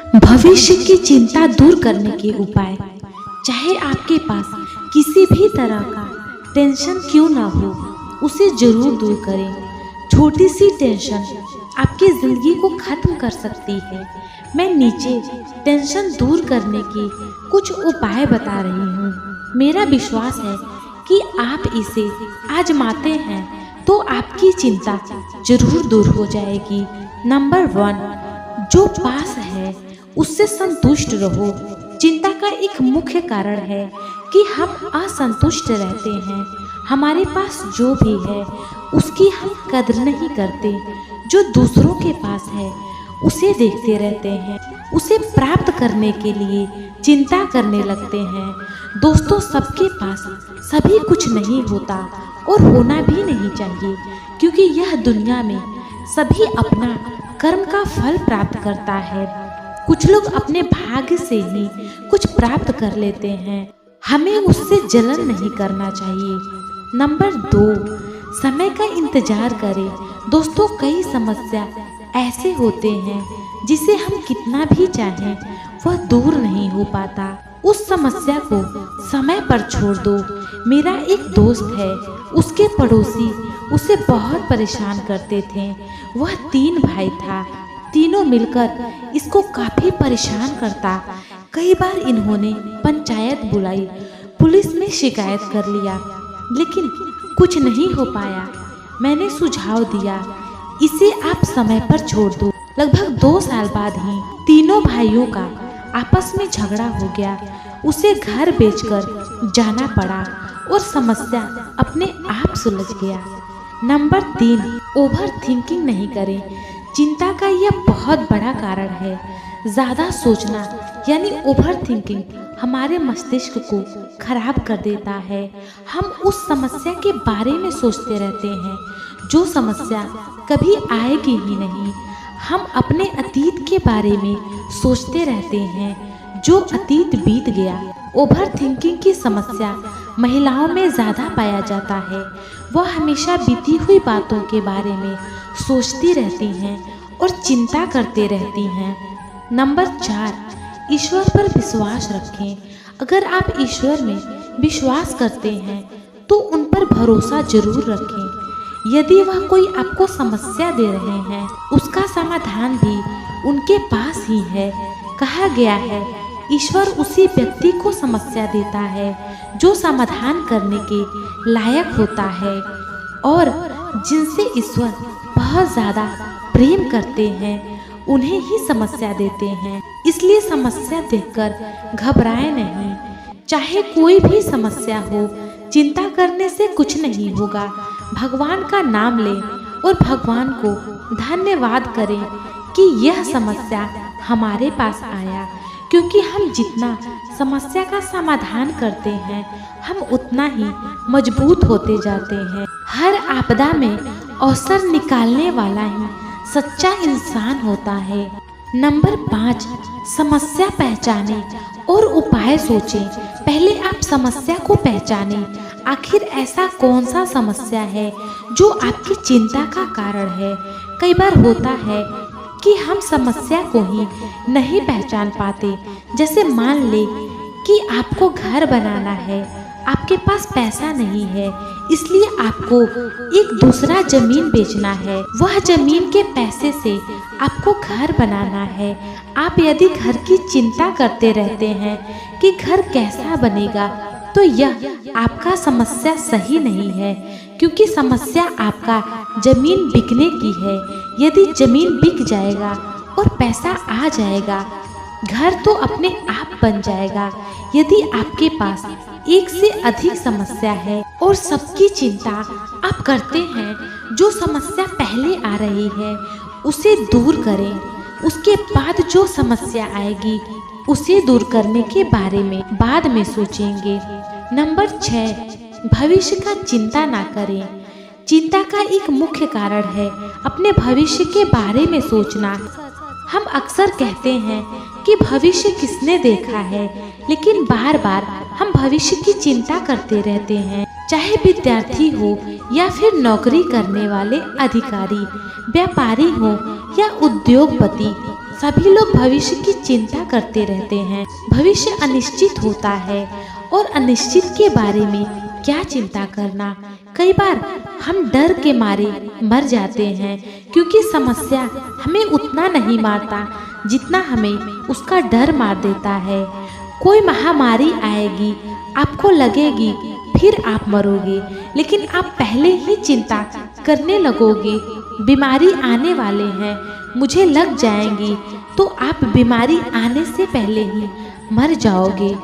भविष्य की चिंता दूर करने के उपाय। चाहे आपके पास किसी भी तरह का टेंशन क्यों ना हो, उसे जरूर दूर करें। छोटी सी टेंशन आपकी जिंदगी को खत्म कर सकती है। मैं नीचे टेंशन दूर करने के कुछ उपाय बता रही हूँ। मेरा विश्वास है कि आप इसे आजमाते हैं तो आपकी चिंता जरूर दूर हो जाएगी। नंबर 1, जो पास है उससे संतुष्ट रहो। चिंता का एक मुख्य कारण है कि हम असंतुष्ट रहते हैं। हमारे पास जो भी है उसकी हम कदर नहीं करते। जो दूसरों के पास है उसे देखते रहते हैं, उसे प्राप्त करने के लिए चिंता करने लगते हैं। दोस्तों, सबके पास सभी कुछ नहीं होता और होना भी नहीं चाहिए, क्योंकि यह दुनिया में सभी अपना कर्म का फल प्राप्त करता है। कुछ लोग अपने भाग्य से ही कुछ प्राप्त कर लेते हैं। हमें उससे जलन नहीं करना चाहिए। नंबर 2, समय का इंतजार करें। दोस्तों, कई समस्या ऐसे होते हैं जिसे हम कितना भी चाहें वह दूर नहीं हो पाता। उस समस्या को समय पर छोड़ दो। मेरा एक दोस्त है, उसके पड़ोसी उसे बहुत परेशान करते थे। वह 3 भाई था, तीनों मिलकर इसको काफी परेशान करता। कई बार इन्होंने पंचायत बुलाई, पुलिस में शिकायत कर लिया, लेकिन कुछ नहीं हो पाया। मैंने सुझाव दिया, इसे आप समय पर छोड़ दो। लगभग 2 साल बाद ही तीनों भाइयों का आपस में झगड़ा हो गया। उसे घर बेचकर जाना पड़ा और समस्या अपने आप सुलझ गया। नंबर 3, ओवर थिंकिंग नहीं करें। चिंता का यह बहुत बड़ा कारण है। ज़्यादा सोचना यानी ओवर थिंकिंग हमारे मस्तिष्क को खराब कर देता है। हम उस समस्या के बारे में सोचते रहते हैं जो समस्या कभी आएगी ही नहीं। हम अपने अतीत के बारे में सोचते रहते हैं जो अतीत बीत गया। ओवर थिंकिंग की समस्या महिलाओं में ज़्यादा पाया जाता है। वह हमेशा बीती हुई बातों के बारे में सोचती रहती हैं और चिंता करते रहती हैं। नंबर 4, ईश्वर पर विश्वास रखें। अगर आप ईश्वर में विश्वास करते हैं तो उन पर भरोसा जरूर रखें। यदि वह कोई आपको समस्या दे रहे हैं, उसका समाधान भी उनके पास ही है। कहा गया है, ईश्वर उसी व्यक्ति को समस्या देता है जो समाधान करने के लायक होता है, और जिनसे ईश्वर बहुत ज़्यादा प्रेम करते हैं उन्हें ही समस्या देते हैं। इसलिए समस्या देखकर घबराएं नहीं। चाहे कोई भी समस्या हो, चिंता करने से कुछ नहीं होगा। भगवान का नाम लें और भगवान को धन्यवाद करें कि यह समस्या हमारे पास आया, क्योंकि हम जितना समस्या का समाधान करते हैं हम उतना ही मजबूत होते जाते हैं। हर आपदा में अवसर निकालने वाला ही सच्चा इंसान होता है। नंबर 5, समस्या पहचानें और उपाय सोचें। पहले आप समस्या को पहचानें। आखिर ऐसा कौन सा समस्या है जो आपकी चिंता का कारण है। कई बार होता है कि हम समस्या को ही नहीं पहचान पाते। जैसे मान ले कि आपको घर बनाना है, आपके पास पैसा नहीं है, इसलिए आपको एक दूसरा जमीन बेचना है। वह जमीन के पैसे से आपको घर बनाना है। आप यदि घर की चिंता करते रहते हैं कि घर कैसा बनेगा, तो यह आपका समस्या सही नहीं है, क्योंकि समस्या आपका जमीन बिकने की है। यदि जमीन बिक जाएगा और पैसा आ जाएगा, घर तो अपने आप बन जाएगा। यदि आपके पास एक से अधिक समस्या है और सबकी चिंता आप करते हैं, जो समस्या पहले आ रही है उसे दूर करें। उसके बाद जो समस्या आएगी उसे दूर करने के बारे में बाद में सोचेंगे। नंबर 6, भविष्य का चिंता ना करें। चिंता का एक मुख्य कारण है अपने भविष्य के बारे में सोचना। हम अक्सर कहते हैं कि भविष्य किसने देखा है, लेकिन बार बार हम भविष्य की चिंता करते रहते हैं। चाहे विद्यार्थी हो या फिर नौकरी करने वाले अधिकारी, व्यापारी हो या उद्योगपति, सभी लोग भविष्य की चिंता करते रहते हैं। भविष्य अनिश्चित होता है और अनिश्चित के बारे में क्या चिंता करना। कई बार हम डर के मारे मर जाते हैं क्योंकि समस्या हमें उतना नहीं मारता जितना हमें उसका डर मार देता है। कोई महामारी आएगी, आपको लगेगी फिर आप मरोगे, लेकिन आप पहले ही चिंता करने लगोगे बीमारी आने वाले हैं, मुझे लग जाएंगी, तो आप बीमारी आने से पहले ही मर जाओगे।